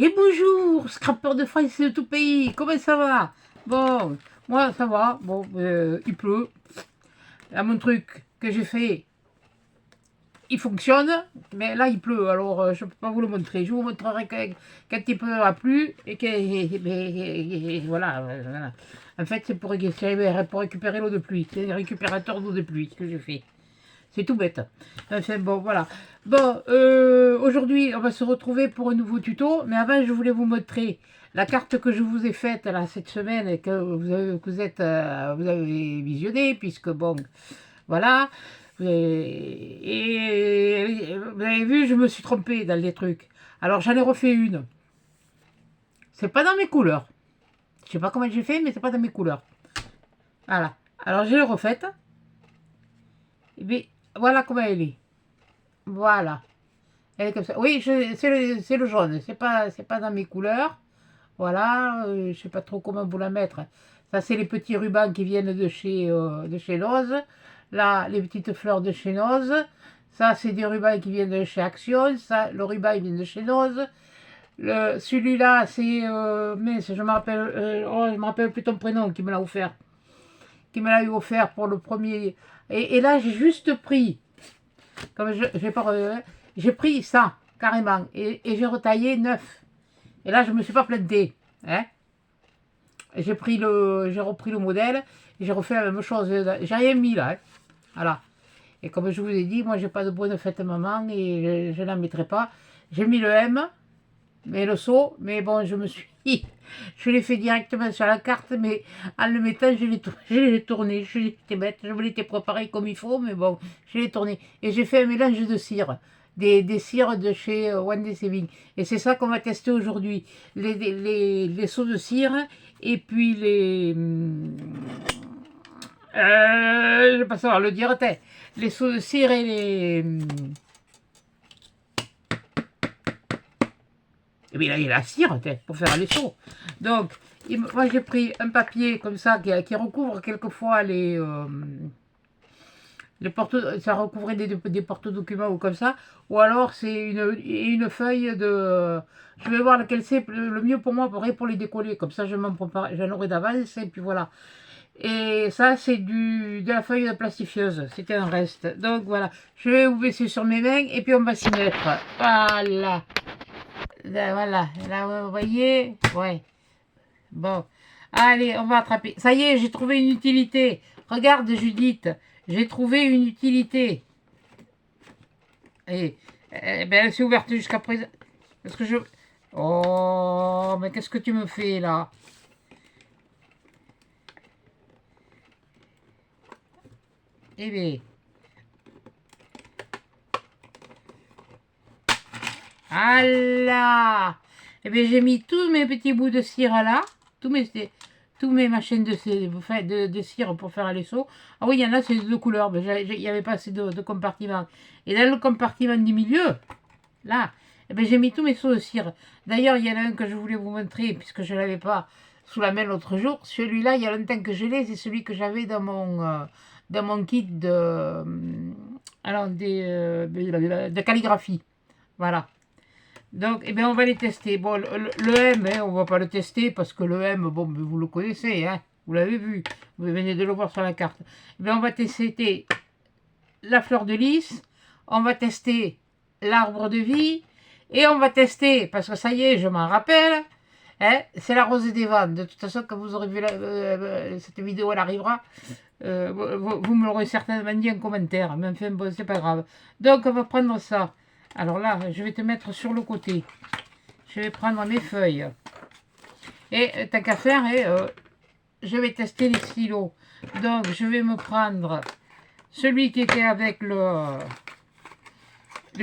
Et bonjour, scrapper de France de tout pays, comment ça va? Bon, moi ça va, bon, il pleut. Là, mon truc que j'ai fait, il fonctionne, mais là il pleut, alors je ne peux pas vous le montrer. Je vous montrerai quand il pleuvra plus, et que, voilà, voilà. En fait, c'est pour récupérer l'eau de pluie, c'est un récupérateur d'eau de pluie que j'ai fait. C'est tout bête. Enfin bon, voilà. Bon, aujourd'hui, on va se retrouver pour un nouveau tuto. Mais avant, je voulais vous montrer la carte que je vous ai faite là cette semaine et que vous avez visionné, puisque bon, voilà. Et vous avez vu, je me suis trompée dans les trucs. Alors j'en ai refait une. C'est pas dans mes couleurs. Je sais pas comment j'ai fait, mais c'est pas dans mes couleurs. Voilà. Alors je l'ai refaite. Et bien, voilà comment elle est. Voilà. Elle est comme ça. Oui, c'est le jaune. C'est pas dans mes couleurs. Voilà. Je sais pas trop comment vous la mettre. Ça, c'est les petits rubans qui viennent de chez Loz. Là, les petites fleurs de chez Noz. Ça, c'est des rubans qui viennent de chez Action. Ça, le ruban, il vient de chez Noz. Celui-là, c'est... mais je me rappelle plus ton prénom qui me l'a offert. Qui me l'a eu offert pour le premier. Et là, j'ai juste pris... Comme j'ai pris ça, carrément, et j'ai retaillé 9. Et là, je ne me suis pas planté. Hein. J'ai repris le modèle, et j'ai refait la même chose. J'ai rien mis là. Hein. Voilà. Et comme je vous ai dit, moi, j'ai pas de bonne fête maman, et je n'en mettrai pas. J'ai mis le M, mais le saut, mais bon, je me suis... Je l'ai fait directement sur la carte, mais en le mettant, je l'ai tourné. J'étais bête, je voulais préparé comme il faut, mais bon, je l'ai tourné. Et j'ai fait un mélange de cire, des cires de chez One Day Saving. Et c'est ça qu'on va tester aujourd'hui. Les seaux de cire, et puis je ne vais pas savoir le dire, les seaux de cire et les... Et bien là, il y a la cire pour faire les seaux. Donc, moi j'ai pris un papier comme ça qui recouvre quelquefois les porte, ça recouvrait des porte-documents ou comme ça. Ou alors c'est une feuille de... Je vais voir laquelle c'est le mieux pour moi pour les décoller. Comme ça, j'en aurai d'avance et puis voilà. Et ça, c'est de la feuille de plastifieuse. C'était un reste. Donc voilà. Je vais vous baisser sur mes mains et puis on va s'y mettre. Voilà. Là, voilà, là, vous voyez. Ouais. Bon. Allez, on va attraper. Ça y est, j'ai trouvé une utilité. Regarde, Judith. J'ai trouvé une utilité. Et, ben, elle s'est ouverte jusqu'à présent. Est-ce que je... Oh, mais qu'est-ce que tu me fais, là? Eh bien... Allah. Eh bien, j'ai mis tous mes petits bouts de cire là, tous mes machines de cire pour faire les seaux. Ah oui, il y en a, c'est de deux couleurs, mais il n'y avait pas assez de compartiments. Et dans le compartiment du milieu, là, eh bien, j'ai mis tous mes seaux de cire. D'ailleurs, il y en a un que je voulais vous montrer, puisque je ne l'avais pas sous la main l'autre jour. Celui-là, il y a longtemps que je l'ai, c'est celui que j'avais dans mon kit de calligraphie. Voilà. Donc, eh bien, on va les tester. Bon, le M, hein, on va pas le tester parce que le M, bon, vous le connaissez, hein, vous l'avez vu, vous venez de le voir sur la carte. Eh bien, on va tester la fleur de lys, on va tester l'arbre de vie, et on va tester, parce que ça y est, je m'en rappelle, hein, c'est la rose des vannes. De toute façon, quand vous aurez vu cette vidéo, elle arrivera, vous me l'aurez certainement dit en commentaire, mais enfin, bon, c'est pas grave. Donc, on va prendre ça. Alors là, je vais te mettre sur le côté. Je vais prendre mes feuilles. Et tant qu'à faire, je vais tester les stylos. Donc, je vais me prendre celui qui était avec le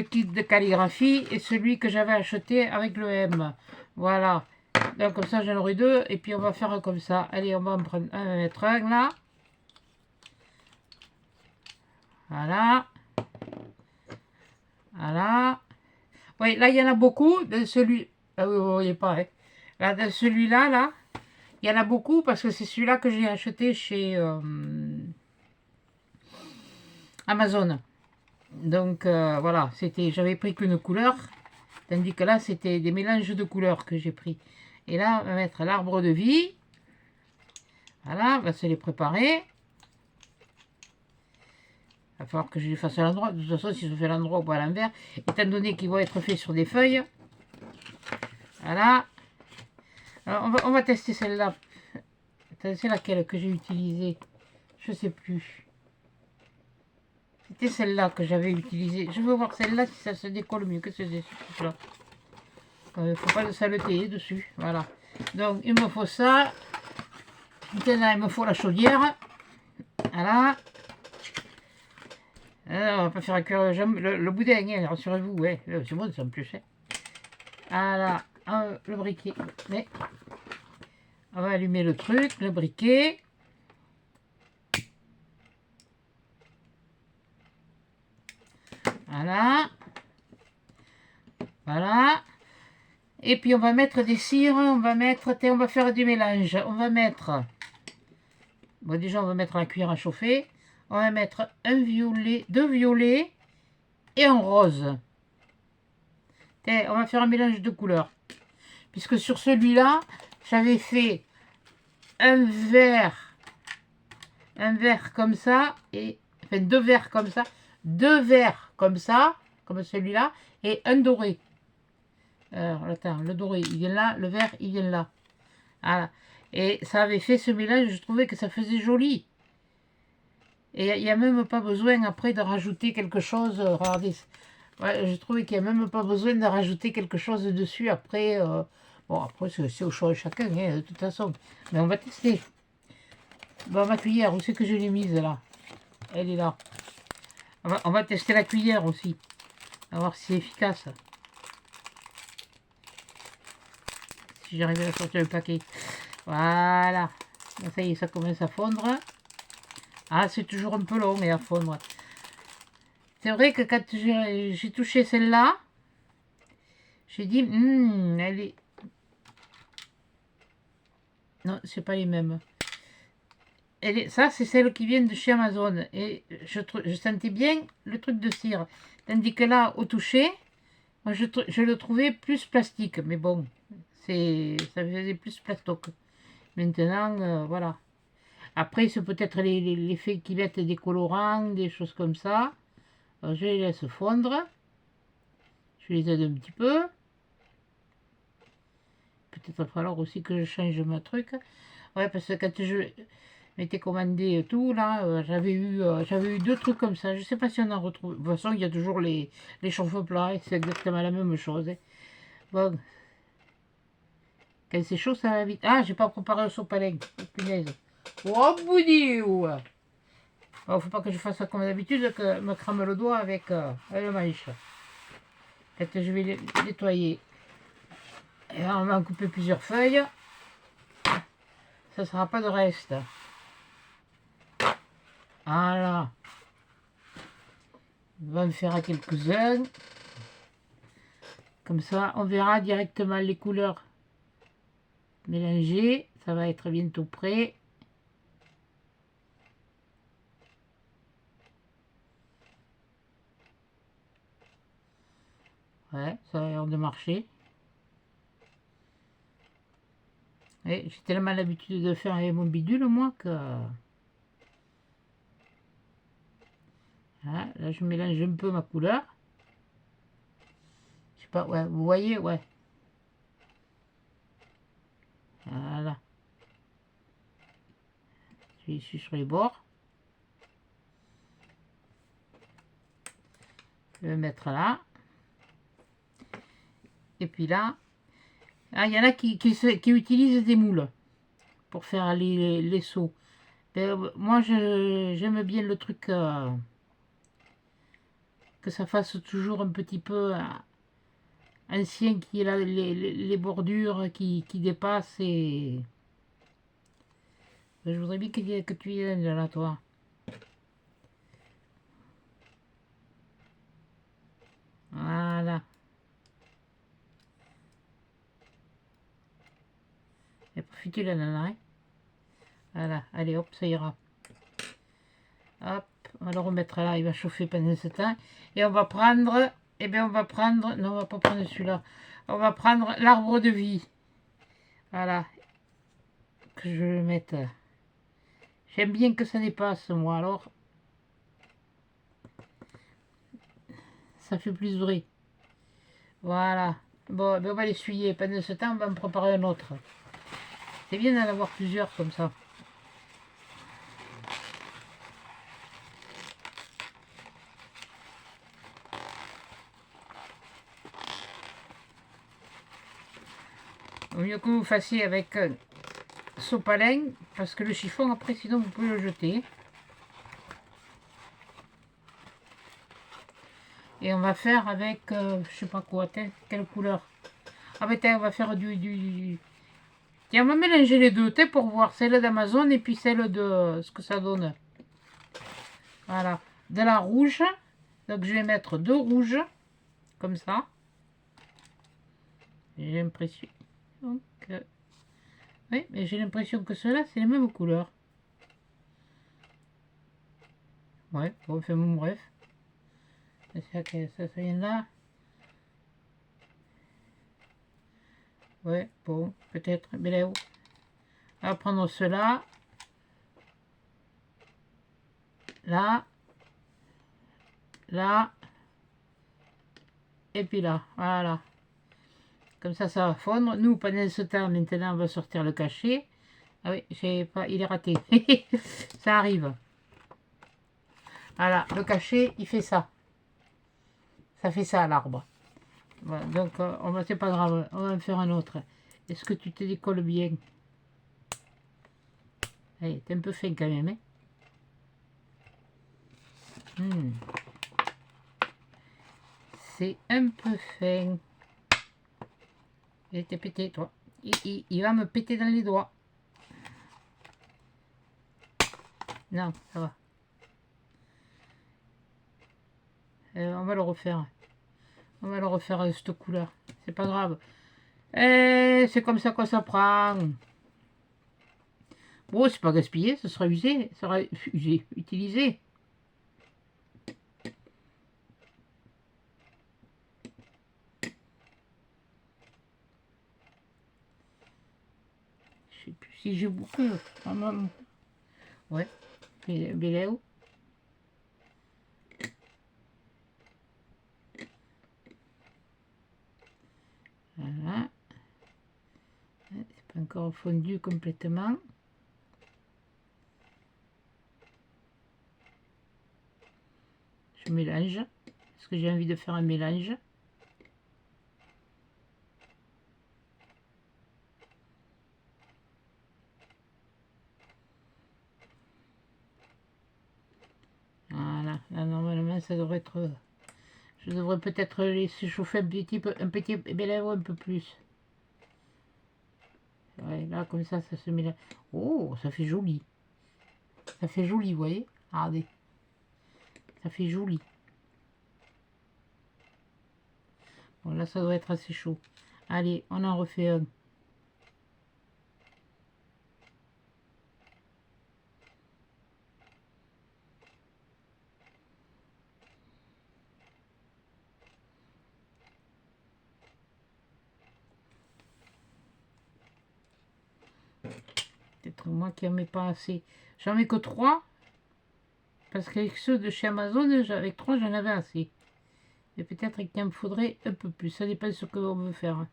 kit de calligraphie et celui que j'avais acheté avec le M. Voilà. Donc, comme ça, j'en aurai deux. Et puis, on va faire comme ça. Allez, on va en prendre un, mettre un là. Voilà. Voilà. Oui, là, il y en a beaucoup. De celui... Ah oui, vous ne voyez pas. Hein. Là, de celui-là, là, il y en a beaucoup parce que c'est celui-là que j'ai acheté chez Amazon. Donc, voilà, j'avais pris qu'une couleur. Tandis que là, c'était des mélanges de couleurs que j'ai pris. Et là, on va mettre l'arbre de vie. Voilà, on va se les préparer. Il va falloir que je les fasse à l'endroit. De toute façon, si je fais à l'endroit ou à l'envers, étant donné qu'ils vont être faits sur des feuilles. Voilà. Alors, on va tester celle-là. C'est laquelle que j'ai utilisée? Je sais plus. C'était celle-là que j'avais utilisée. Je veux voir celle-là si ça se décolle mieux que celle-là. Il ne faut pas de saleté dessus. Voilà. Donc, il me faut ça. Maintenant, il me faut la chaudière. Voilà. Alors, on va pas faire cuire le boudin, hein, rassurez-vous. Ouais. C'est bon, ça me plaît. Voilà. Le briquet. Mais on va allumer le truc, le briquet. Voilà. Voilà. Et puis on va mettre des cires, on va faire du mélange. On va mettre, bon déjà on va mettre la cuillère à chauffer. On va mettre un violet, deux violets et un rose. Et on va faire un mélange de couleurs. Puisque sur celui-là, j'avais fait un vert comme ça, et enfin deux verts comme ça, comme celui-là, et un doré. Alors, attends, le doré, il vient là, le vert, il vient là. Voilà. Et ça avait fait ce mélange, je trouvais que ça faisait joli. Et il n'y a même pas besoin après de rajouter quelque chose. Regardez, ouais, je trouvais qu'il n'y a même pas besoin de rajouter quelque chose dessus après. Bon, après, c'est au choix de chacun, hein, de toute façon. Mais on va tester. Bon, ma cuillère, où c'est que je l'ai mise là? Elle est là. On va tester la cuillère aussi. On va voir si c'est efficace. Si j'arrive à sortir le paquet. Voilà. Ça y est, ça commence à fondre. Ah, c'est toujours un peu long à fondre. C'est vrai que quand j'ai touché celle-là, j'ai dit, elle est... Non, c'est pas les mêmes. Ça, c'est celle qui vient de chez Amazon. Et je sentais bien le truc de cire. Tandis que là, au toucher, moi, je le trouvais plus plastique. Mais bon, ça faisait plus plastoc. Maintenant, voilà. Après, c'est peut-être l'effet qu'ils mettent des colorants, des choses comme ça. Alors, je les laisse fondre. Je les aide un petit peu. Peut-être il va falloir aussi que je change ma truc. Ouais, parce que quand je m'étais commandé tout, là, j'avais eu deux trucs comme ça. Je sais pas si on en retrouve. De toute façon, il y a toujours les chauffe-plats. C'est exactement la même chose. Hein. Bon. Quand c'est chaud, ça va vite. Ah, j'ai pas préparé le sopalin. Oh, punaise. Oh, boudiou. Oh, faut pas que je fasse ça comme d'habitude, que me crame le doigt avec le manche. Peut-être que je vais nettoyer. Et on va en couper plusieurs feuilles. Ça ne sera pas de reste. Voilà. On va en faire quelques-uns. Comme ça, on verra directement les couleurs mélangées. Ça va être bientôt prêt. Ouais, ça a l'air de marcher. J'ai tellement l'habitude de faire avec mon bidule, moi, que... Voilà, là, je mélange un peu ma couleur. Je sais pas, ouais, vous voyez, ouais. Voilà. Je suis sur les bords. Je vais mettre là. Et puis là, il y en a qui utilisent des moules pour faire les seaux. Moi, j'aime bien le truc que ça fasse toujours un petit peu ancien, qui est là, les bordures qui dépassent. Et je voudrais bien que tu viennes là, toi. Voilà. Et profitez la nana. Hein. Voilà, allez hop, ça ira. Hop, on va le remettre là, il va chauffer pendant ce temps. Et on va prendre eh bien, on va prendre... Non, on va pas prendre celui-là. On va prendre l'arbre de vie. Voilà. Que je le mette. J'aime bien que ça dépasse, moi. Alors, ça fait plus vrai. Voilà. Bon, ben on va l'essuyer. Pendant ce temps, on va en préparer un autre. C'est bien d'en avoir plusieurs comme ça. Au mieux que vous fassiez avec sopalin, parce que le chiffon, après, sinon, vous pouvez le jeter. Et on va faire avec, je sais pas quoi, quelle couleur. Ah ben tiens, on va faire Tiens, on va mélanger les deux, pour voir celle d'Amazon et puis celle de ce que ça donne. Voilà, de la rouge. Donc je vais mettre 2 rouges, comme ça. J'ai l'impression. Donc, oui, mais j'ai l'impression que ceux-là, c'est les mêmes couleurs. Ouais, bon, enfin, bon, bref. Ça vient là. Ouais, bon, peut-être. Mais là, on va prendre cela. Là. Là. Et puis là. Voilà. Comme ça va fondre. Nous, pendant ce temps, maintenant, on va sortir le cachet. Ah oui, j'ai pas, il est raté. Ça arrive. Voilà, le cachet, il fait ça. Ça fait ça, l'arbre. Voilà, donc, c'est pas grave, on va en faire un autre. Est-ce que tu te décolles bien? Allez, t'es un peu fin quand même, hein? C'est un peu fin. Il t'est pété, toi. Il va me péter dans les doigts. Non, ça va. On va le refaire. On va le refaire à cette couleur. C'est pas grave. C'est comme ça qu'on s'apprend. Bon, c'est pas gaspillé, ça sera usé. Ça sera usé, utilisé. Je sais plus si j'ai beaucoup. Ouais. Béléo. Voilà. C'est pas encore fondu complètement. Je mélange. Parce que j'ai envie de faire un mélange. Voilà. Là, normalement, ça devrait être... Je devrais peut-être laisser chauffer un petit béléo un peu plus. Ouais, là, comme ça se mélange. Oh, ça fait joli. Ça fait joli, vous voyez? Regardez. Ça fait joli. Bon, là, ça doit être assez chaud. Allez, on en refait un. Peut-être moi qui en mets pas assez. J'en mets que 3. Parce qu'avec ceux de chez Amazon, avec 3, j'en avais assez. Et peut-être qu'il me faudrait un peu plus. Ça dépend de ce que l'on veut faire.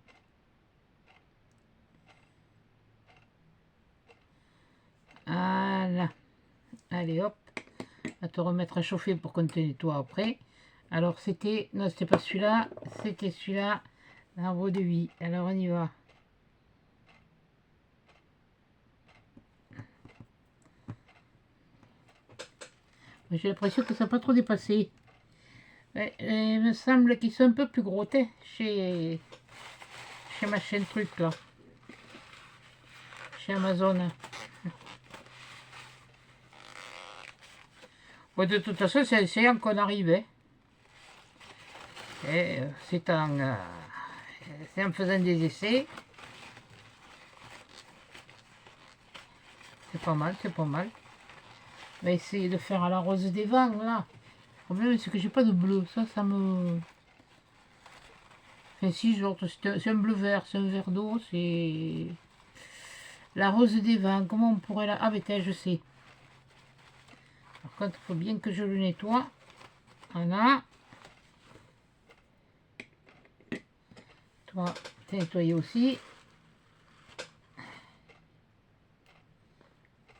Voilà. Allez, hop. À te remettre à chauffer pour qu'on te nettoie après. Alors, c'était... Non, c'était pas celui-là. C'était celui-là. L'arbre de vie. Alors, on y va. J'ai l'impression que ça n'a pas trop dépassé. Il me semble qu'ils sont un peu plus gros chez ma chaîne truc là. Chez Amazon. Bon, de toute façon, c'est essayant qu'on arrive. Hein. C'est en faisant des essais. C'est pas mal, c'est pas mal. On va essayer de faire à la rose des vents là. Le problème c'est que j'ai pas de bleu. Ça me... Enfin, 6 jours, c'est un bleu vert, c'est un verre d'eau, c'est... La rose des vents, comment on pourrait la... Ah, mais tiens, je sais. Par contre, il faut bien que je le nettoie. Voilà. Toi, t'es nettoyé aussi.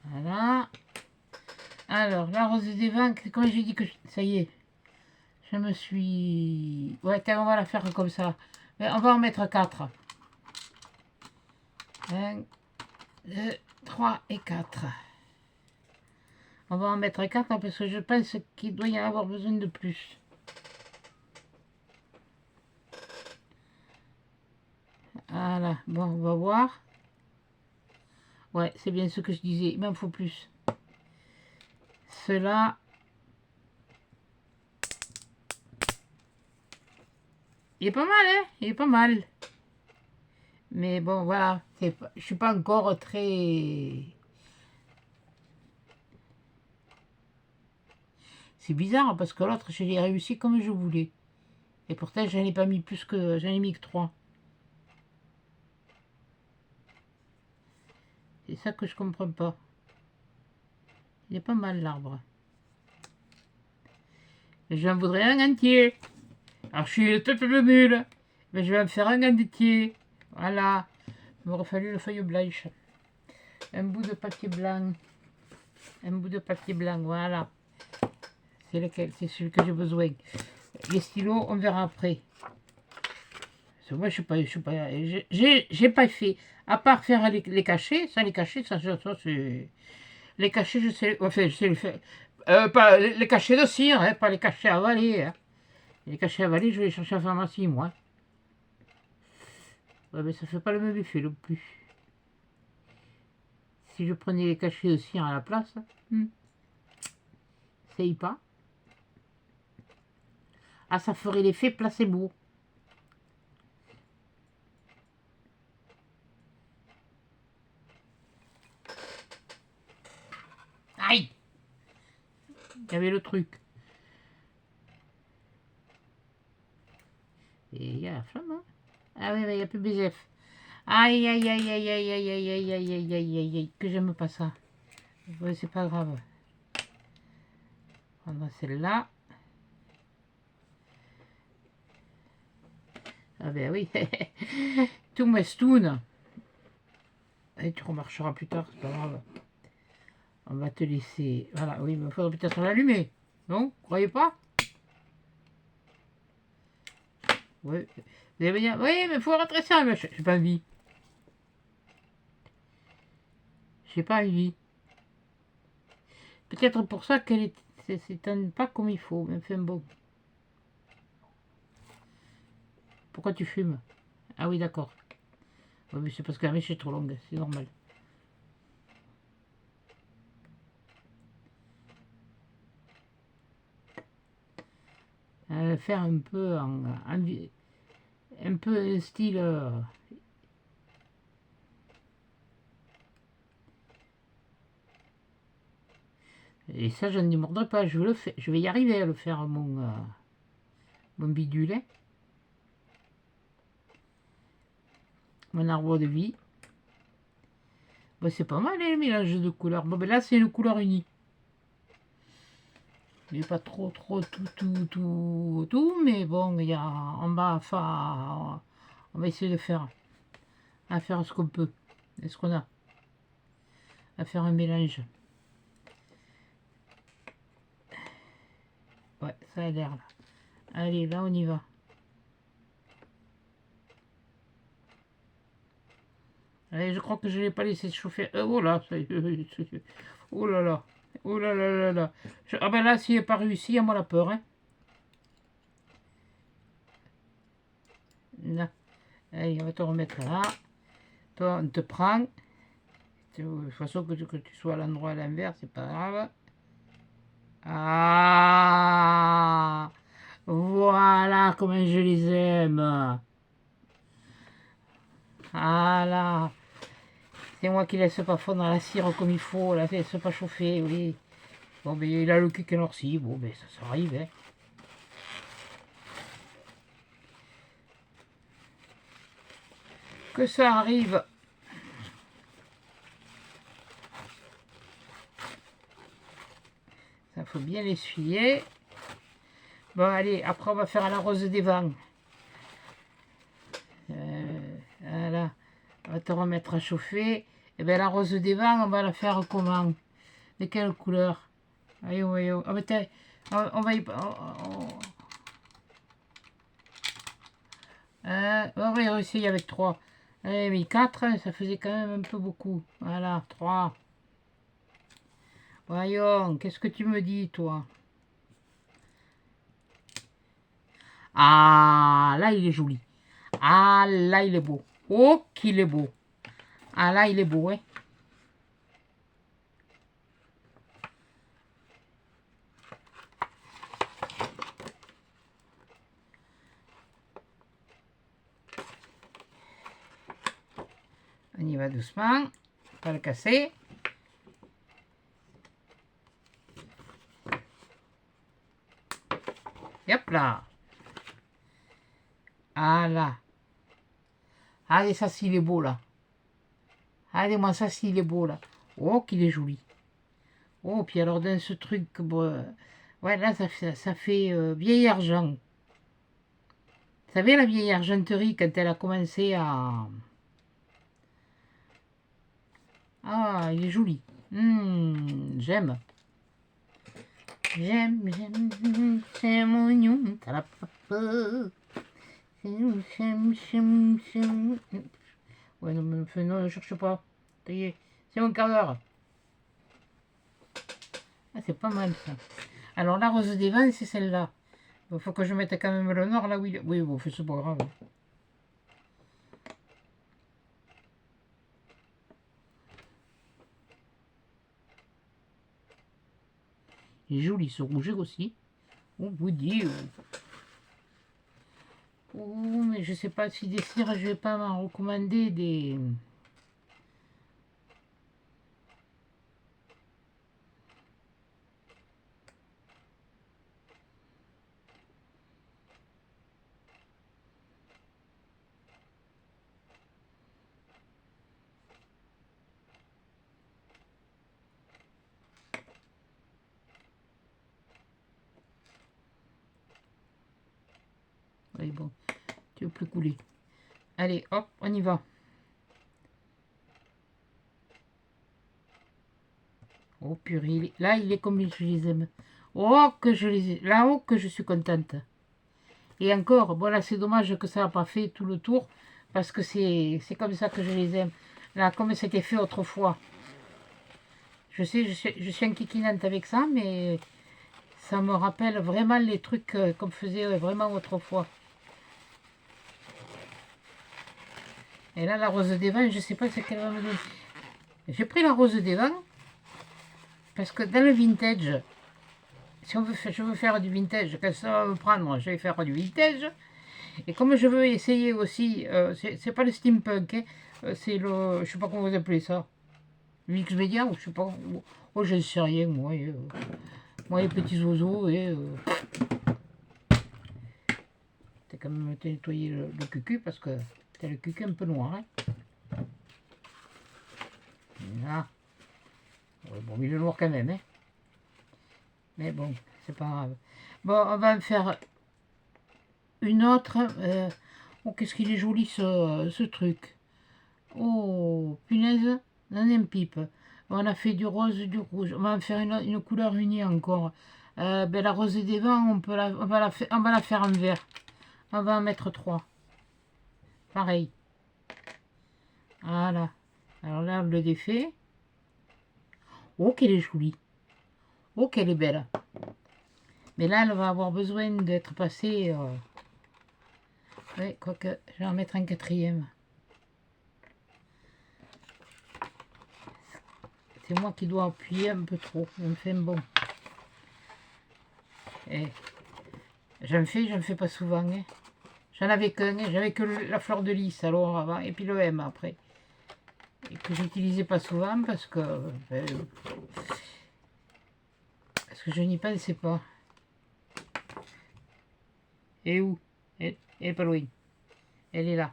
Voilà. Alors, la rose des vents, comme j'ai dit que... Ça y est. Je me suis... Ouais, on va la faire comme ça. Mais on va en mettre 4. 1, 2, 3 et 4. On va en mettre 4 parce que je pense qu'il doit y en avoir besoin de plus. Voilà, bon, on va voir. Ouais, c'est bien ce que je disais, il m'en faut plus. Cela... Il est pas mal, hein? Il est pas mal. Mais bon, voilà, je suis pas encore très... C'est bizarre parce que l'autre, je l'ai réussi comme je voulais. Et pourtant, j'en ai pas mis plus que... J'en ai mis que 3. C'est ça que je comprends pas. Il est pas mal l'arbre. J'en voudrais un entier. Alors je suis le tête de mule. Mais je vais en faire un entier. Voilà. Il m'aurait fallu le feuille blanche. Un bout de papier blanc. Un bout de papier blanc, voilà. C'est lequel? C'est celui que j'ai besoin. Les stylos, on verra après. Parce que moi, je suis pas, j'ai pas fait. À part faire les cachets, ça, c'est... Les cachets, je sais, enfin, je sais le faire. Pas les cachets de cire, hein, pas les cachets à avaler. Hein. Les cachets à avaler, je vais les chercher à la pharmacie, moi. Ouais, mais ça fait pas le même effet non plus. Si je prenais les cachets de cire à la place, ça y pas. Ah, ça ferait l'effet placebo. Aïe! Il y avait le truc. Et il y a la flamme, hein? Ah oui, mais il n'y a plus BZF. Aïe, aïe, aïe, aïe, aïe, aïe, aïe, aïe, aïe, aïe, aïe, aïe, aïe, que j'aime pas ça. Ouais, c'est pas grave. On a celle-là. Ah ben oui. Tout mestoun. Et tu remarcheras plus tard, c'est pas grave. On va te laisser... Voilà, oui, mais il faudrait peut-être l'allumer. Non? Vous croyez pas? Oui. Vous allez me dire, oui, mais il faut rentrer ça. Mais j'ai pas envie. J'ai pas envie. Peut-être pour ça qu'elle s'éteint pas comme il faut. Mais enfin bon. Pourquoi tu fumes? Ah oui, d'accord. Oui, mais c'est parce que la mèche est trop longue. C'est normal. Faire un peu un peu un style et ça je ne démordrai pas, je le fais, je vais y arriver à le faire mon bidule, mon arbre de vie. Bon, c'est pas mal le mélange de couleurs. Bon, ben là c'est une couleur unie, mais pas trop tout, mais bon, il y a on va essayer de faire ce qu'on peut, et ce qu'on a à faire un mélange. Ouais, ça a l'air là. Allez, là on y va. Allez, je crois que je ne l'ai pas laissé chauffer. Oh là, oh là là. Oh là là là là. Ah ben là, s'il n'est pas réussi, à moi la peur. Hein. Là. Allez, on va te remettre là. Toi, on te prend. De toute façon, que tu sois à l'endroit à l'envers, c'est pas grave. Ah, voilà comment je les aime. Voilà. C'est moi qui laisse pas fondre la cire comme il faut, la laisse pas chauffer, oui. Bon, ben il a le cul qui est noirci, bon, ben ça arrive, hein. que ça arrive. Ça faut bien l'essuyer. Bon, allez, après on va faire la rose des vents. Voilà. On va te remettre à chauffer. Et bien la rose des vents, on va la faire comment? De quelle couleur? Voyons, voyons. Oh, on va y... on va y réussir avec 3. Allez, mais 4, ça faisait quand même un peu beaucoup. Voilà, 3. Voyons, qu'est-ce que tu me dis, toi? Ah, là, il est joli. Ah, là, il est beau. Oh, qu'il est beau. Ah, là, il est beau, hein. On y va doucement. Pas le casser. Et hop là. Ah là. Allez, ça, s'il est beau, là. Allez, moi, ça, s'il est beau, là. Oh, qu'il est joli. Oh, puis alors, dans ce truc... Bon, ouais, là, ça fait vieil argent. Vous savez, la vieille argenterie, quand elle a commencé à... Ah, il est joli. J'aime. J'aime, c'est mon oignon. Ouais, non, non, ne cherche pas. Ça y est, c'est mon quart d'heure. Ah, c'est pas mal, ça. Alors, la rose des vents, c'est celle-là. Il faut que je mette quand même le nord, là où il est. Oui, bon, c'est pas grave. Il est joli, ce rouge aussi. On vous dit... Oh, mais je sais pas si des cires, je vais pas m'en recommander des... Oui, bon, tu veux plus couler. Allez, hop, on y va. Oh purée, là il est comme je les aime. Oh que je les aime. Là-haut que je suis contente. Et encore, voilà, c'est dommage que ça n'a pas fait tout le tour. Parce que c'est comme ça que je les aime. Là, comme c'était fait autrefois. Je sais, je suis inquiétante avec ça, mais ça me rappelle vraiment les trucs qu'on faisait vraiment autrefois. Et là, la rose des vents, je sais pas ce qu'elle va me donner. J'ai pris la rose des vents parce que dans le vintage, si on veut, je veux faire du vintage, qu'est-ce que ça va me prendre? Je vais faire du vintage. Et comme je veux essayer aussi, c'est pas le steampunk, hein, c'est le, je sais pas comment vous appelez ça, le X-Media ou je sais pas, oh je sais rien moi, moi les petits oiseaux et t'as quand même nettoyer le cucu parce que t'as le cucu un peu noir, hein. Là, ouais, bon il est noir quand même, hein. Mais bon, c'est pas grave. Bon, on va faire une autre. Oh, qu'est-ce qu'il est joli ce truc. Oh, punaise, on un pipe. On a fait du rose, du rouge. On va en faire une couleur unie encore. Ben, la rose des vents, on va la faire en vert. On va en mettre 3. Pareil. Voilà. Alors là, on le défait. Oh, qu'elle est jolie. Oh, qu'elle est belle. Mais là, elle va avoir besoin d'être passée... Oui, quoique, je vais en mettre un quatrième. C'est moi qui dois appuyer un peu trop. On fait un bon. Et j'en fais pas souvent. Hein. J'en avais qu'un, hein. J'avais que la fleur de lys alors avant, et puis le M après. Et que j'utilisais pas souvent parce que je n'y pensais pas. Et où? Elle est pas loin. Elle est là.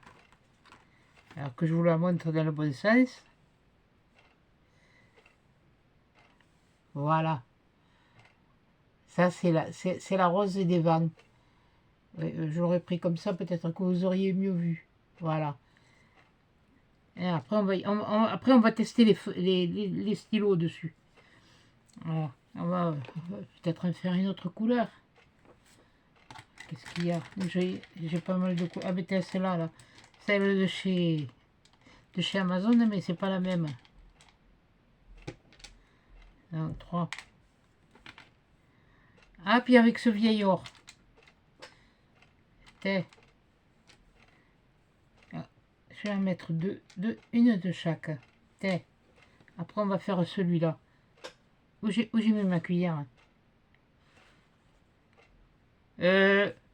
Alors que je vous la montre dans le bon sens. Voilà. Ça, c'est la rose des vents. Je l'aurais pris comme ça, peut-être que vous auriez mieux vu. Voilà. Et après, après, on va tester les stylos dessus. Voilà. On va peut-être en faire une autre couleur. Qu'est-ce qu'il y a? J'ai pas mal de couleurs. Ah, mais t'as celle-là, là. Celle de chez Amazon, mais c'est pas la même. Non, 3. Ah, puis avec ce vieil or. Je vais en mettre une de chaque. Après, on va faire celui-là. Où j'ai mis ma cuillère?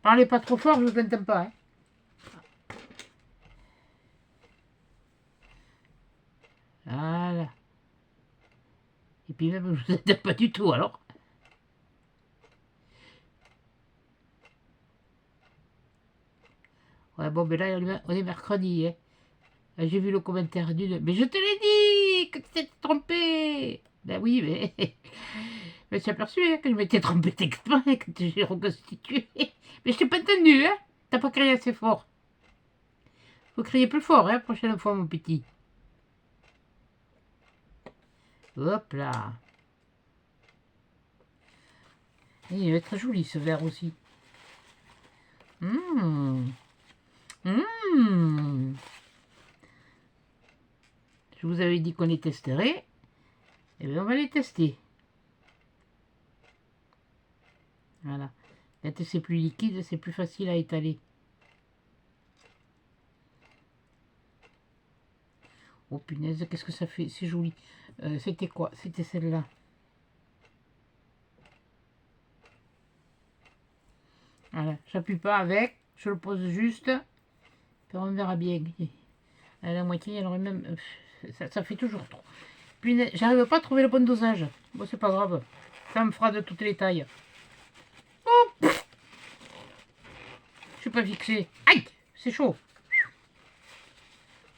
Parlez pas trop fort, je vous entends pas. Hein. Voilà. Et puis même, je vous entends pas du tout, alors. Ouais, bon, mais là, on est mercredi, hein. J'ai vu le commentaire d'une... Mais je te l'ai dit que tu t'es trompé. Ben oui, mais... Je me suis aperçu hein, que je m'étais trompé textement et que j'ai reconstitué. Mais je t'ai pas entendu, hein. T'as pas crié assez fort. Faut crier plus fort, hein, prochaine fois, mon petit. Hop là. Et il va être joli, ce verre aussi. Je vous avais dit qu'on les testerait. Et bien, on va les tester. Voilà. Quand c'est plus liquide, c'est plus facile à étaler. Oh punaise, qu'est-ce que ça fait? C'est joli. C'était quoi? C'était celle-là. Voilà, j'appuie pas avec, je le pose juste. Puis on verra bien. À la moitié, elle aurait même... Ça fait toujours trop. Punaise, j'arrive pas à trouver le bon dosage. Bon, c'est pas grave. Ça me fera de toutes les tailles. Oh, je suis pas fixé. Aïe, c'est chaud.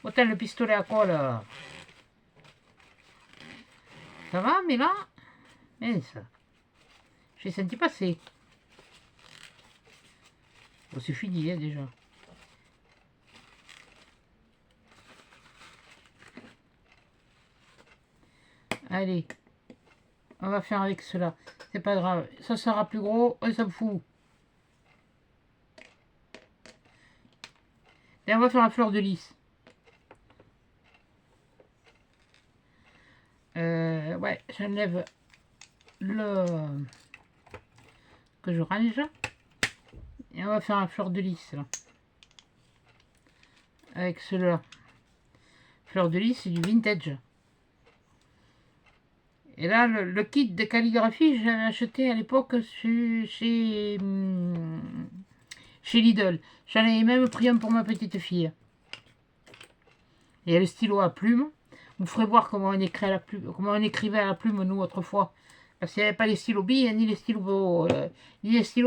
Autant le pistolet à colle. Ça va, mais là... ça. J'ai senti passer. Bon, c'est fini, hein, déjà. Allez. On va faire avec cela. C'est pas grave. Ça sera plus gros. On s'en fout. Et on va faire la fleur de lys. Ouais, j'enlève le... que je range. Et on va faire la fleur de lys, là. Avec cela. Fleur de lys, c'est du vintage. Et là, le kit de calligraphie, j'avais acheté à l'époque chez Lidl. J'en avais même pris un pour ma petite fille. Et le stylo à plume. Vous ferez voir comment on écrit à la plume, comment on écrivait à la plume, nous, autrefois. Parce qu'il n'y avait pas les stylos billes, ni les stylos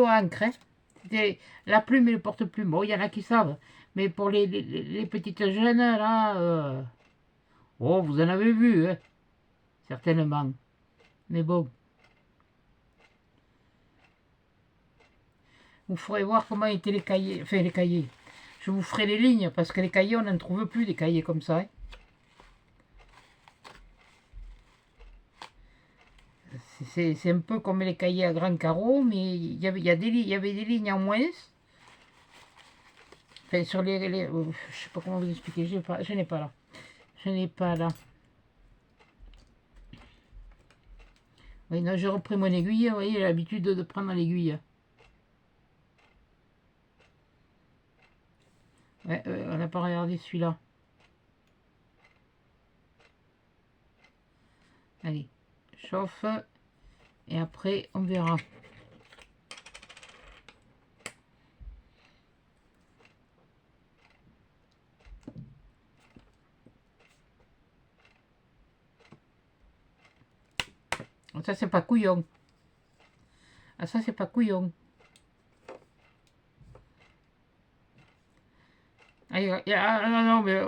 à encre. Hein. C'était la plume et le porte-plume. Bon, il y en a qui savent. Mais pour les petites jeunes, là... Oh, vous en avez vu, hein. Certainement. Mais bon. Vous ferez voir comment étaient les cahiers. Enfin, les cahiers. Je vous ferai les lignes, parce que les cahiers, on n'en trouve plus, des cahiers comme ça. Hein. C'est un peu comme les cahiers à grands carreaux, mais il y avait des lignes en moins. Enfin, sur je sais pas comment vous expliquer, je n'ai pas là. Je n'ai pas là. Oui, non, j'ai repris mon aiguille, vous voyez, j'ai l'habitude de prendre l'aiguille. Ouais, on n'a pas regardé celui-là. Allez, chauffe. Et après, on verra. Ça, c'est pas couillon. Ah, ça, c'est pas couillon. Ah, non, non, mais...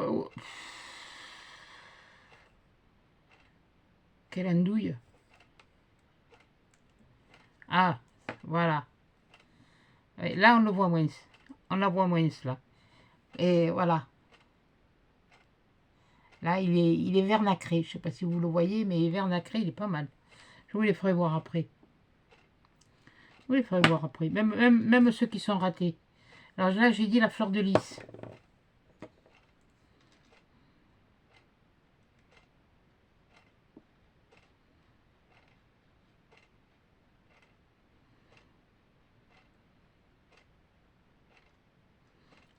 Quelle andouille. Ah, voilà. Et là, on le voit moins. On la voit moins, là. Et voilà. Là, il est vert nacré. Je ne sais pas si vous le voyez, mais vert nacré, il est pas mal. Je vous les ferai voir après. Je vous les ferai voir après. Même ceux qui sont ratés. Alors là, j'ai dit la fleur de lys.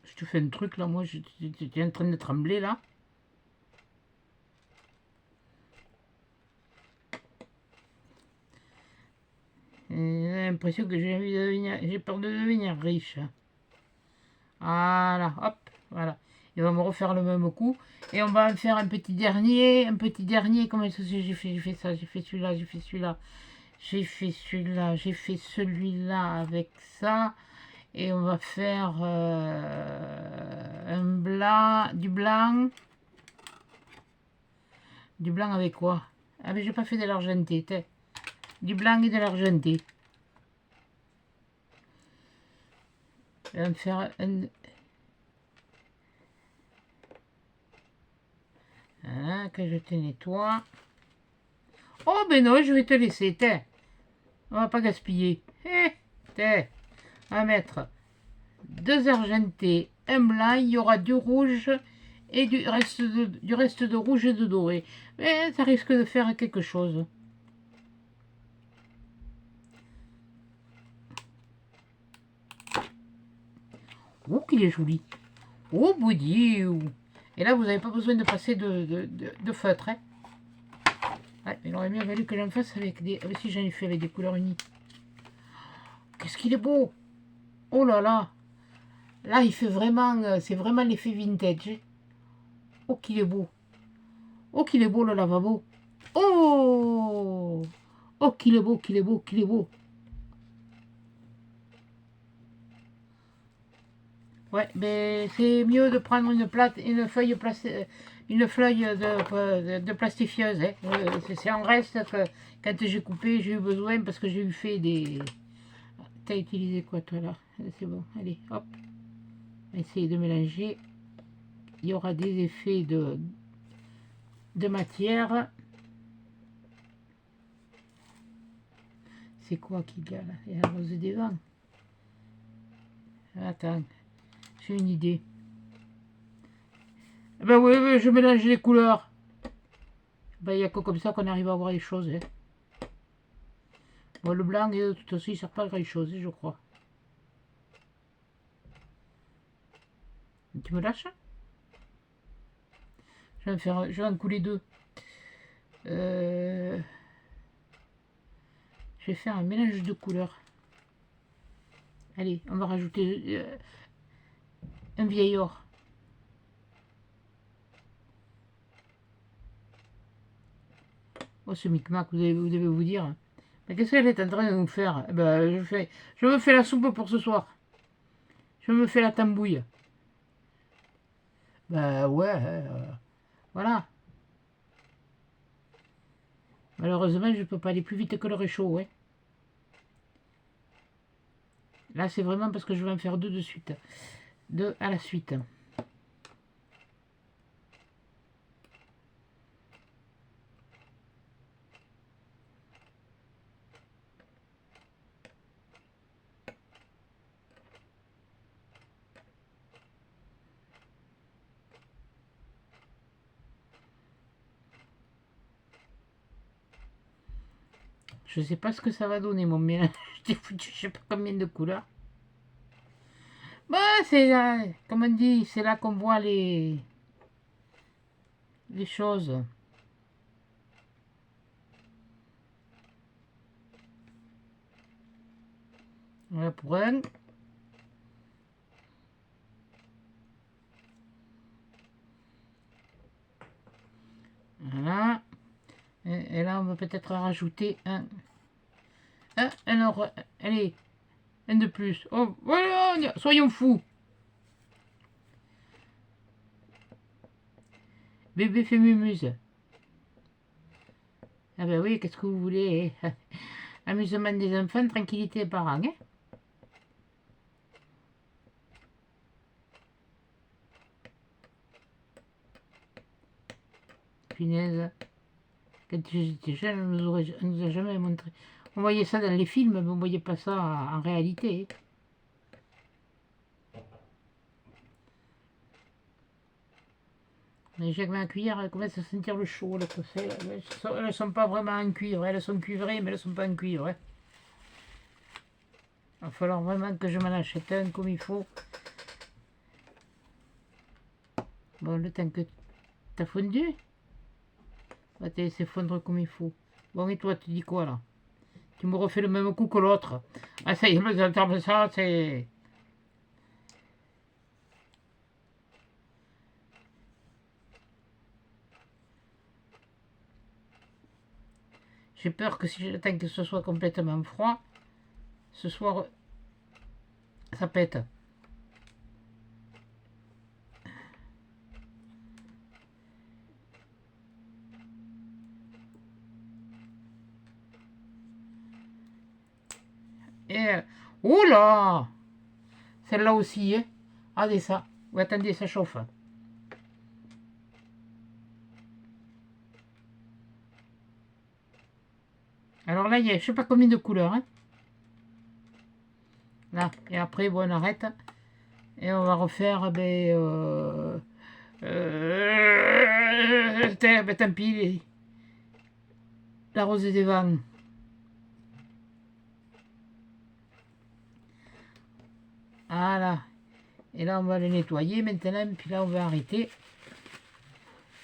Je te fais un truc, là. Moi, j'étais en train de trembler, là. J'ai l'impression que j'ai peur de devenir riche. Voilà, hop, voilà. Il va me refaire le même coup. Et on va faire un petit dernier. Comment est-ce que j'ai fait ça, j'ai fait celui-là, j'ai fait celui-là. J'ai fait celui-là, j'ai fait celui-là avec ça. Et on va faire un blanc, du blanc. Du blanc avec quoi? Ah mais j'ai pas fait de l'argenté, du blanc et de l'argenté. On va me faire un... Voilà, que je te nettoie. Oh ben non, je vais te laisser, on va pas gaspiller. On va mettre 2 argentés, un blanc, il y aura du rouge et du reste de rouge et de doré. Mais ça risque de faire quelque chose. Oh, qu'il est joli. Oh, bouilli. Et là, vous n'avez pas besoin de passer de feutre. Hein. Ouais, il aurait mieux valu que j'en fasse avec des... Si j'en ai fait avec des couleurs unies. Qu'est-ce qu'il est beau. Oh là là. Là, il fait vraiment... c'est vraiment l'effet vintage. Oh, qu'il est beau. Oh, qu'il est beau, le lavabo. Oh. Oh, qu'il est beau, qu'il est beau, qu'il est beau. Ouais, mais c'est mieux de prendre une feuille de plastifieuse. Hein. C'est en reste que quand j'ai coupé, j'ai eu besoin parce que j'ai eu fait des... T'as utilisé quoi toi là? C'est bon, allez, hop. Essayez de mélanger. Il y aura des effets de matière. C'est quoi qu'il y a là? Il y a la rose des vents. Attends, j'ai une idée. Ben oui, je mélange les couleurs. Ben il n'y a que comme ça qu'on arrive à voir les choses. Hein. Bon, le blanc, de toute façon, il ne sert pas à grand chose, je crois. Tu me lâches? Je vais en couler 2. Je vais faire un mélange de couleurs. Allez, on va rajouter un vieil or. Oh, ce micmac, vous devez vous dire. Mais qu'est-ce qu'elle est en train de nous faire? Ben, je me fais la soupe pour ce soir. Je me fais la tambouille. Ben ouais, voilà. Malheureusement, je ne peux pas aller plus vite que le réchaud. Ouais. Là, c'est vraiment parce que je vais en faire 2 de suite. 2 à la suite. Je sais pas ce que ça va donner mon mélange. J'ai foutu je sais pas combien de couleurs. Bah c'est là, comme on dit, c'est là qu'on voit les choses. Voilà pour un. Voilà. Et là on va peut-être rajouter alors, allez, un de plus. Oh, voilà, soyons fous. Bébé fait mumuse. Ah ben oui, qu'est-ce que vous voulez, hein. Amusement des enfants, tranquillité des parents, hein. Punaise. Quand j'étais jeune, on nous a jamais montré. On voyait ça dans les films, mais on voyait pas ça en réalité. Mais chaque main à cuillère, elle commence à sentir le chaud, là, elles sont pas vraiment en cuivre, elles sont cuivrées, mais elles sont pas en cuivre, hein. Il va falloir vraiment que je m'en achète un comme il faut. Bon, le temps que t'as fondu, on va te laisser fondre comme il faut. Bon, et toi, tu dis quoi, là? Tu me refais le même coup que l'autre. Ah, ça y est, j'entends ça, c'est... J'ai peur que si j'attends que ce soit complètement froid, ce soir, ça pète. Et... Oh là! Celle-là aussi, hein? Regardez ça. Ou attendez, ça chauffe. Alors là, il y a je sais pas combien de couleurs, hein? Là. Et après, bon, on arrête. Et on va refaire, tant pis, la rose des vents. Voilà. Et là, on va les nettoyer maintenant. Puis là, on va arrêter.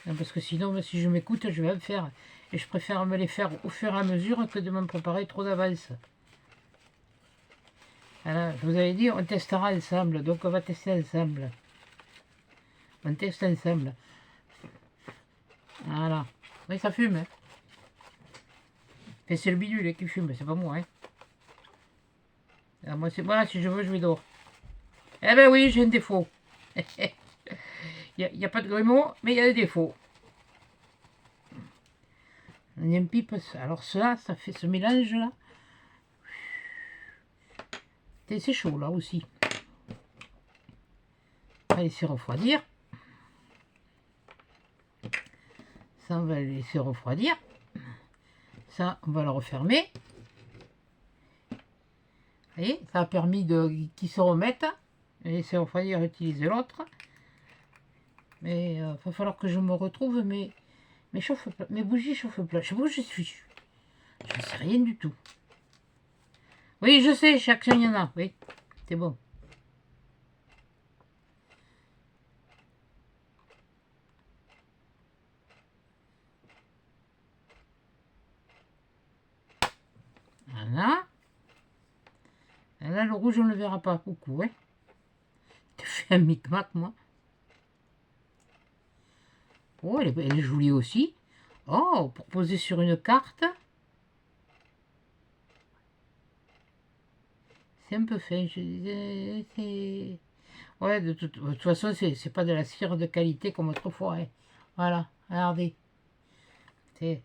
Parce que sinon, si je m'écoute, je vais me faire. Et je préfère me les faire au fur et à mesure que de m'en préparer trop d'avance. Voilà, je vous avais dit, on testera ensemble. Donc, on va tester ensemble. On teste ensemble. Voilà. Oui, ça fume, hein. Et c'est le bidule qui fume, c'est pas moi, hein. Ah, moi, c'est moi, si je veux, je vais dehors. Eh ben oui, j'ai un défaut. Il n'y a pas de grumeaux, mais il y a des défauts. On y a une pipe. Alors ça fait ce mélange là. C'est chaud là aussi. On va laisser refroidir. Ça, on va le laisser refroidir. Ça, on va le refermer. Vous voyez, ça a permis qu'ils se remettent. Laisser refroidir, utiliser l'autre. Mais il va falloir que je me retrouve mes bougies chauffe-plat. Je sais pas où je suis. Je ne sais rien du tout. Oui, je sais, chaque il y en a. Oui, c'est bon. Voilà. Et là, le rouge, on ne le verra pas beaucoup. Hein. Tu fais un micmac, moi. Oh, elle est jolie aussi. Oh, pour poser sur une carte. C'est un peu fin. Ouais, de toute façon, c'est pas de la cire de qualité comme autrefois. Hein. Voilà, regardez.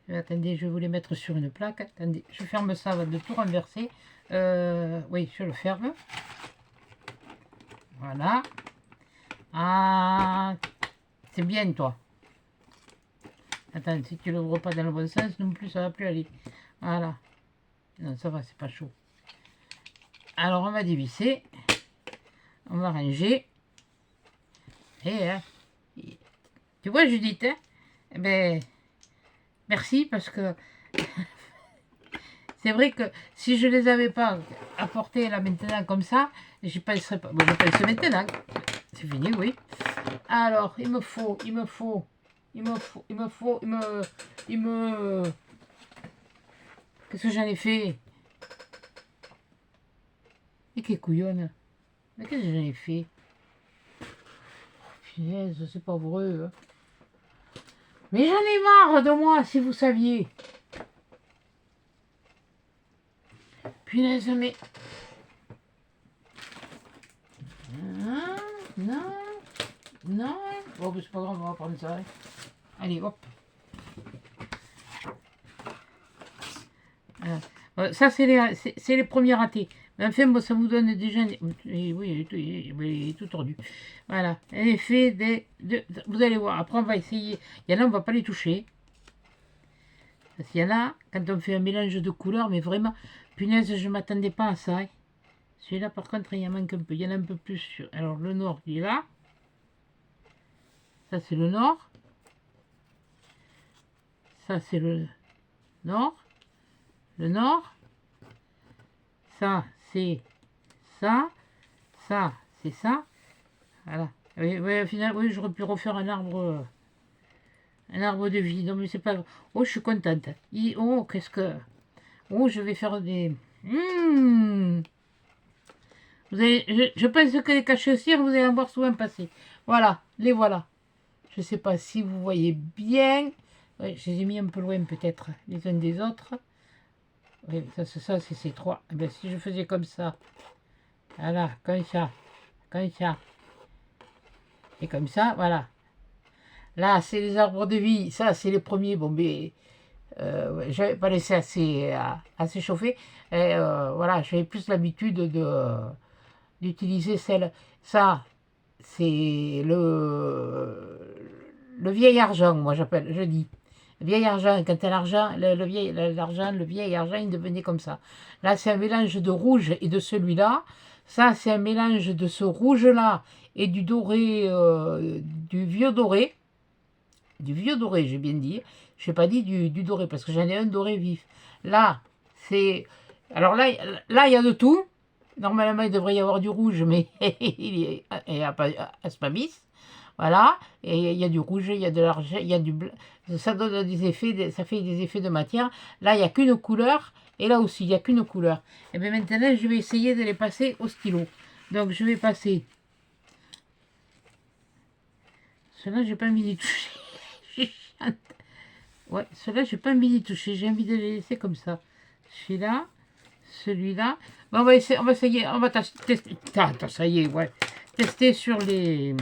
Attendez, je vais vous les mettre sur une plaque. Attendez, je ferme ça avant de tout renverser. Oui, je le ferme. Voilà. Ah, c'est bien, toi. Attends, si tu l'ouvres pas dans le bon sens, non plus, ça va plus aller. Voilà. Non, ça va, c'est pas chaud. Alors, on va dévisser. On va ranger. Et, tu vois, Judith, hein, eh ben, merci, parce que c'est vrai que si je les avais pas apportés là maintenant comme ça, j'y penserais pas. Bon, je pense maintenant. C'est fini, oui. Alors, il me... Qu'est-ce que j'en ai fait? Et quelle couillonne. Mais qu'est-ce que j'en ai fait? Oh, punaise, c'est pas vrai. Hein. Mais j'en ai marre de moi, si vous saviez. Punaise, mais... Non, non, non. Bon, c'est pas grave, on va prendre ça. Hein. Allez, hop. Voilà. Ça, c'est les premiers ratés. Mais enfin, bon, ça vous donne déjà... Oui, il est tout tordu. Voilà. L'effet vous allez voir. Après, on va essayer. Il y en a, on va pas les toucher. Parce qu'il y en a, quand on fait un mélange de couleurs, mais vraiment, punaise, je m'attendais pas à ça. Hein. Celui-là, par contre, il y en manque un peu. Il y en a un peu plus sur... Alors, le nord, il est là. Ça, c'est le nord. Ça, c'est le nord. Le nord. Ça, c'est ça. Ça, c'est ça. Voilà. Oui, oui, au final, oui, j'aurais pu refaire un arbre de vie. Non, mais c'est pas... Oh, je suis contente. Oh, qu'est-ce que... Oh, je vais faire des... Vous allez, je pense que les cachets-cires, vous allez en voir souvent passer. Voilà, les voilà. Je ne sais pas si vous voyez bien. Oui, je les ai mis un peu loin peut-être les uns des autres. Oui, ça c'est ces trois. Eh bien, si je faisais comme ça, voilà, comme ça, et comme ça, voilà. Là, c'est les arbres de vie. Ça, c'est les premiers. Bon, mais j'avais pas laissé assez chauffer. Et voilà, j'avais plus l'habitude d'utiliser celle. Ça, c'est le vieil argent, moi je dis. Le vieil argent, quand l'argent, le vieil argent, il devenait comme ça. Là, c'est un mélange de rouge et de celui-là. Ça, c'est un mélange de ce rouge-là et du doré, du vieux doré. Du vieux doré, j'ai bien dit. Je n'ai pas dit du doré, parce que j'en ai un doré vif. Là, c'est... Alors là, il y a de tout. Normalement, il devrait y avoir du rouge, mais il n'y a pas Aspamis. Voilà. Et il y a du rouge, il y a de l'argent, il y a du blanc. Ça donne des effets, ça fait des effets de matière. Là, il n'y a qu'une couleur. Et là aussi, il n'y a qu'une couleur. Et bien maintenant, je vais essayer de les passer au stylo. Donc, je vais passer. Cela, j'ai pas envie d'y toucher. Ouais, cela, j'ai pas envie d'y toucher. J'ai envie de les laisser comme ça. Celui-là. Celui-là. Bon, on va essayer, on va tester. Attends, ça y est, ouais. Tester sur les,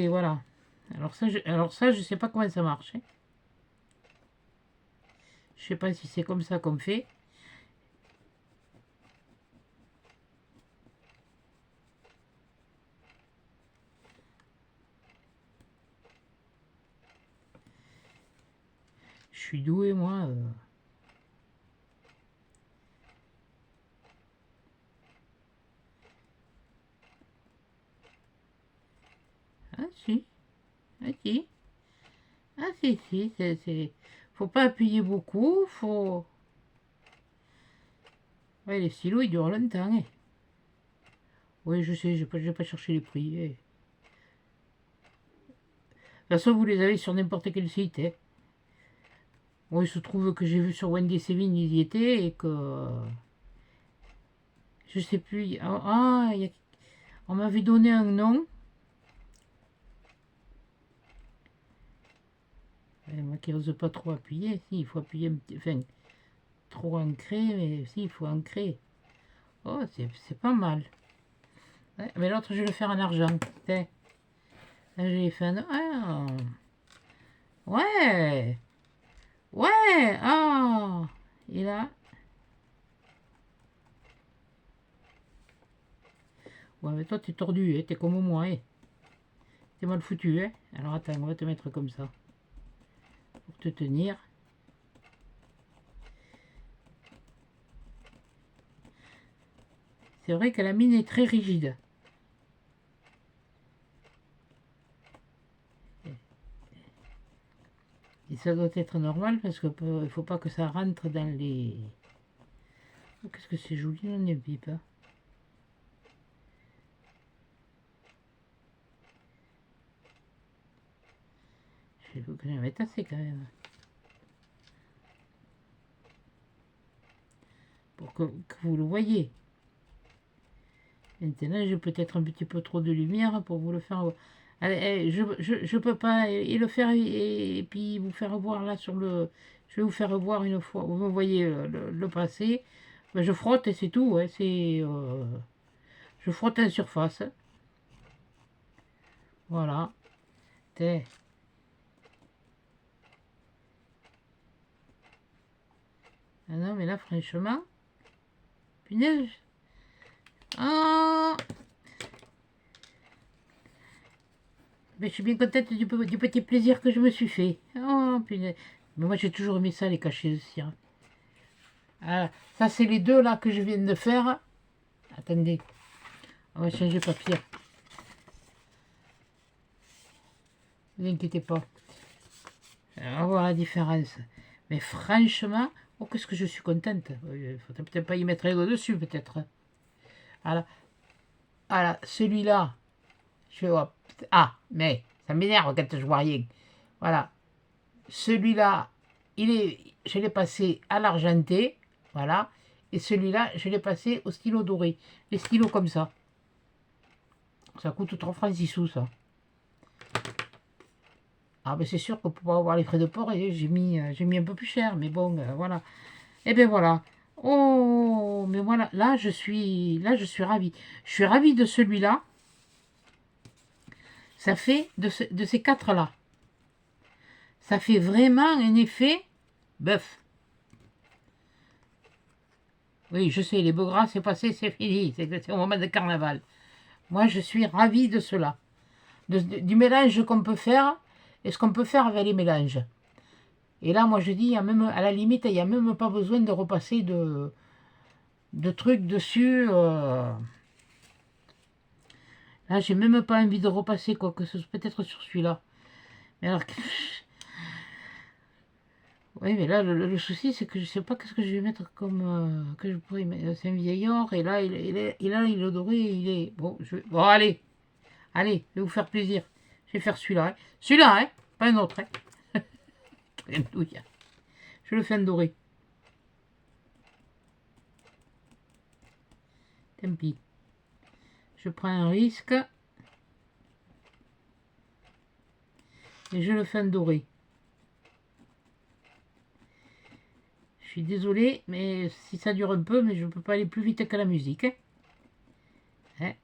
voilà. Alors ça, je sais pas comment ça marche. Hein. Je sais pas si c'est comme ça qu'on fait. Je suis doué, moi. Ah si, ah si, ah si, faut pas appuyer beaucoup, faut... Ouais, les stylos, ils durent longtemps, hein. Oui, je sais, je vais pas chercher les prix. De toute façon, vous les avez sur n'importe quel site, hein. Bon, il se trouve que j'ai vu sur Wendy Sevin, ils y étaient, et que... Je sais plus... On m'avait donné un nom. Moi qui n'ose pas trop appuyer, si, il faut appuyer un petit... Enfin, trop ancré, mais si, il faut ancrer. Oh, c'est pas mal. Ouais, mais l'autre, je vais le faire en argent. Là, j'ai fait un... Ah, ouais. Ouais. Ah. Et là... Ouais, mais toi, t'es tordu, hein, t'es comme moi, hein. T'es mal foutu, hein. Alors, attends, on va te mettre comme ça. Pour te tenir. C'est vrai que la mine est très rigide. Et ça doit être normal parce qu'il ne faut pas que ça rentre dans les... Oh, qu'est-ce que c'est joli, on ne pipe. Hein. Je vais vous mettre assez quand même. Pour que vous le voyez. Maintenant, j'ai peut-être un petit peu trop de lumière pour vous le faire voir. Allez, je peux pas et le faire et puis vous faire voir là sur le... Je vais vous faire voir une fois. Vous voyez le passé. Ben, je frotte et c'est tout. Ouais, je frotte en surface. Voilà. Putain. Ah non, mais là, franchement... Punaise. Oh, mais je suis bien contente du petit plaisir que je me suis fait. Oh, punaise. Mais moi, j'ai toujours aimé ça, les cachets de cire. Ah, ça, c'est les deux, là, que je viens de faire. Attendez. On va changer de papier. Ne vous inquiétez pas. On va voir la différence. Mais franchement, oh, qu'est-ce que je suis contente. Il faudrait peut-être pas y mettre les doigts dessus, peut-être. Voilà. Voilà, celui-là. Je vois. Ah, mais ça m'énerve quand je vois rien. Voilà. Celui-là, je l'ai passé à l'argenté. Voilà. Et celui-là, je l'ai passé au stylo doré. Les stylos comme ça. Ça coûte 3 francs 6 sous, ça. Ah ben c'est sûr que pour avoir les frais de port, j'ai mis un peu plus cher. Mais bon, voilà. Et ben voilà. Oh, mais voilà. Là, je suis ravie. Je suis ravie de celui-là. Ça fait de ces quatre-là. Ça fait vraiment un effet bœuf. Oui, je sais, les beaux gras, c'est passé, c'est fini. C'est au moment de carnaval. Moi, je suis ravie de cela. Du mélange qu'on peut faire et ce qu'on peut faire avec les mélanges. Et là, moi, je dis, il y a même, à la limite, il n'y a même pas besoin de repasser de trucs dessus. Là, j'ai même pas envie de repasser quoi que ce soit, peut-être sur celui-là. Mais alors, oui, mais là, le souci, c'est que je sais pas qu'est-ce que je vais mettre comme que je pourrais mettre. C'est un vieil or, et là, il est doré, il est bon. Bon, allez, je vais vous faire plaisir. Je vais faire celui-là, hein. Celui-là, hein, pas un autre. Hein. Je le fais en doré. Tant pis. Je prends un risque et je le fais en doré. Je suis désolé, mais si ça dure un peu, mais je ne peux pas aller plus vite que la musique. Hein.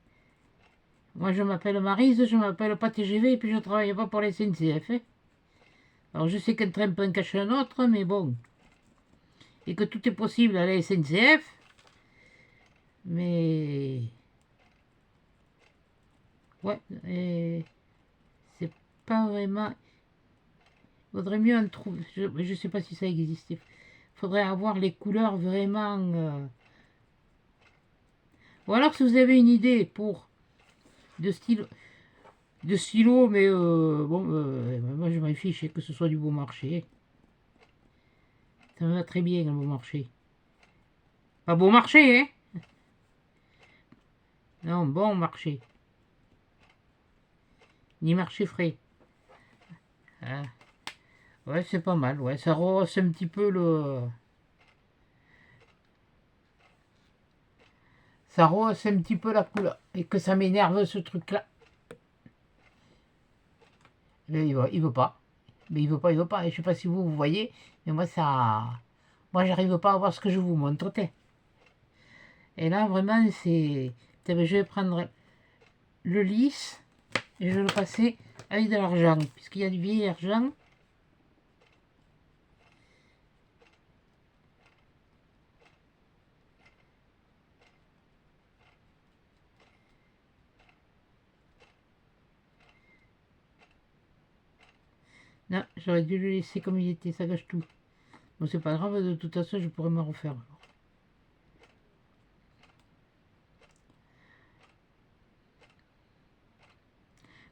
Moi, je m'appelle Maryse, je m'appelle pas TGV et puis je ne travaille pas pour les SNCF. Hein. Alors, je sais qu'un train peut en cacher un autre, mais bon. Et que tout est possible à la SNCF. Mais... ouais, c'est pas vraiment... Il faudrait mieux en trouver. Je ne sais pas si ça existe. Il faudrait avoir les couleurs vraiment... Ou alors, si vous avez une idée pour... de stylo, mais bon, moi je m'en fiche que ce soit du Bon Marché. Ça me va très bien, le Bon Marché. Pas Bon Marché, hein? Non, Bon Marché. Ni Marché frais. Ah. Ouais, c'est pas mal, ouais, ça rehausse un petit peu le... Ça rehausse un petit peu la couleur. Et que ça m'énerve ce truc-là. Mais il veut pas. Mais il veut pas, il veut pas. Et je sais pas si vous voyez, mais moi ça... Moi j'arrive pas à voir ce que je vous montre. Et là vraiment c'est... Je vais prendre le lisse et je vais le passer avec de l'argent. Puisqu'il y a du vieil argent. Non, j'aurais dû le laisser comme il était, ça gâche tout. Bon, c'est pas grave, de toute façon, je pourrais me refaire.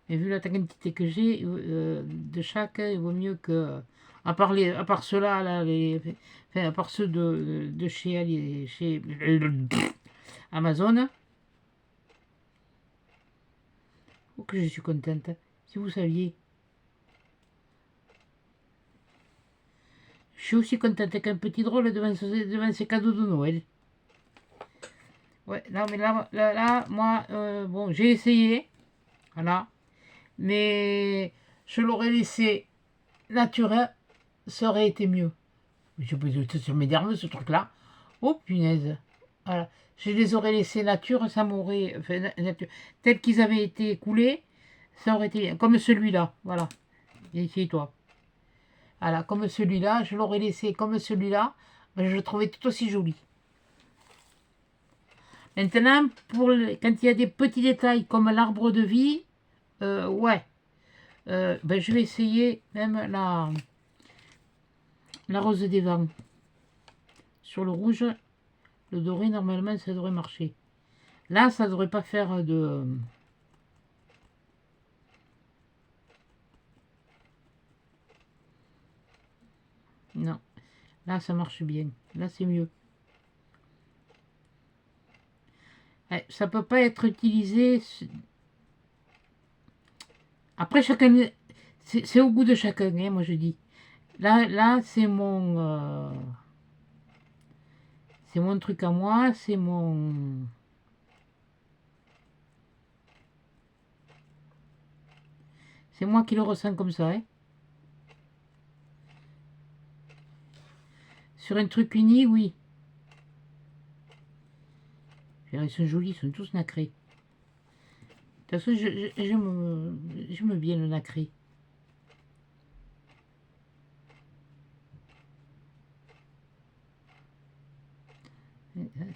Mais vu la quantité que j'ai de chaque, il vaut mieux que... À part ceux-là, là, enfin, à part ceux de chez Amazon. Oh, que je suis contente. Si vous saviez. Je suis aussi contente qu'un petit drôle devant ces cadeaux de Noël. Ouais, non, mais là moi, bon, j'ai essayé. Voilà. Mais je l'aurais laissé naturel, ça aurait été mieux. Ça m'énerve ce truc-là. Oh punaise. Voilà. Je les aurais laissés nature, ça m'aurait. Enfin, tels qu'ils avaient été coulés, Ça aurait été bien. Comme celui-là, voilà. Ici, toi. Voilà, comme celui-là, je l'aurais laissé comme celui-là. Mais je le trouvais tout aussi joli. Maintenant, quand il y a des petits détails comme l'arbre de vie, ouais. Ben, je vais essayer même la rose des vents. Sur le rouge, le doré, normalement, ça devrait marcher. Là, ça devrait pas faire de... Non. Là, ça marche bien. Là, c'est mieux. Ça peut pas être utilisé... Après, chacun... C'est au goût de chacun, hein, moi je dis. Là c'est mon truc à moi, c'est mon... C'est moi qui le ressens comme ça, hein. Sur un truc uni, oui. Ils sont jolis, ils sont tous nacrés. De toute façon, j'aime bien le nacré.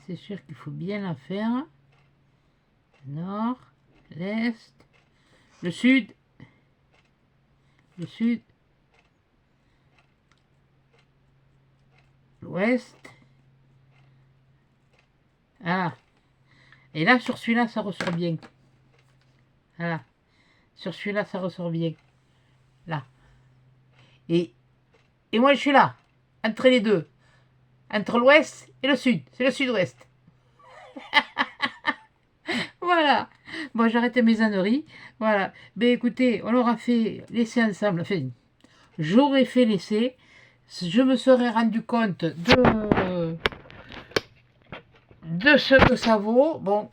C'est sûr qu'il faut bien la faire. Nord, l'est, le sud, l'ouest. Ah, et là, sur celui-là, ça ressort bien. Voilà. Sur celui-là, ça ressort bien. Là. Et moi, je suis là. Entre les deux. Entre l'ouest et le sud. C'est le sud-ouest. Voilà. Bon, j'arrête mes âneries. Voilà. Ben écoutez, on aura fait l'essai ensemble. Enfin, j'aurais fait l'essai. Je me serais rendu compte de ce que ça vaut. Bon,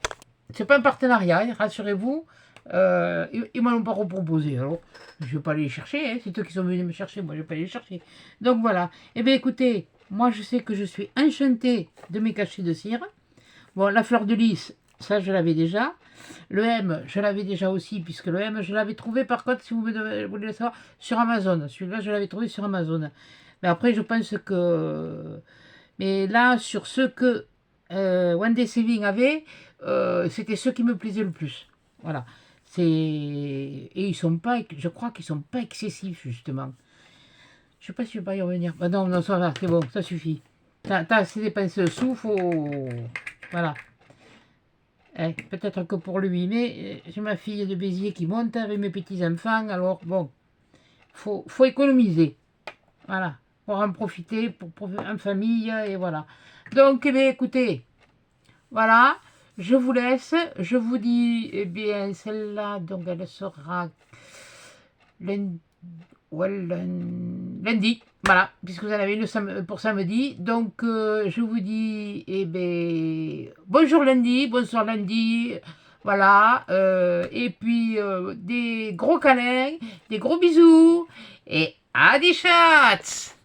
c'est pas un partenariat, hein, rassurez-vous. Ils m'en ont pas reproposé. Alors, je vais pas aller les chercher. Hein, c'est eux qui sont venus me chercher. Moi, je vais pas aller les chercher. Donc voilà. Eh bien, écoutez, moi, je sais que je suis enchantée de mes cachets de cire. Bon, la fleur de lys, ça, je l'avais déjà. Le M, je l'avais déjà aussi, puisque le M, je l'avais trouvé, par contre, si vous voulez le savoir, sur Amazon. Celui-là, je l'avais trouvé sur Amazon. Mais après, je pense que... Mais là, sur ceux que One Day Saving avait, c'était ceux qui me plaisaient le plus. Voilà. Et ils sont pas... Je crois qu'ils sont pas excessifs, justement. Je sais pas si je vais pas y revenir. Bah non, non, ça va, c'est bon, ça suffit. T'as assez dépensé sous, faut... Voilà. Peut-être que pour lui, mais j'ai ma fille de Béziers qui monte avec mes petits-enfants, alors bon, faut économiser. Voilà, pour en profiter, pour en famille, et voilà. Donc, eh bien, écoutez, voilà, je vous laisse, je vous dis, eh bien, celle-là, donc elle sera lundi, ouais, lundi, voilà, puisque vous en avez une pour samedi. Donc, je vous dis, eh bien, bonjour lundi, bonsoir lundi, voilà. Et puis, des gros câlins, des gros bisous, et à des chats.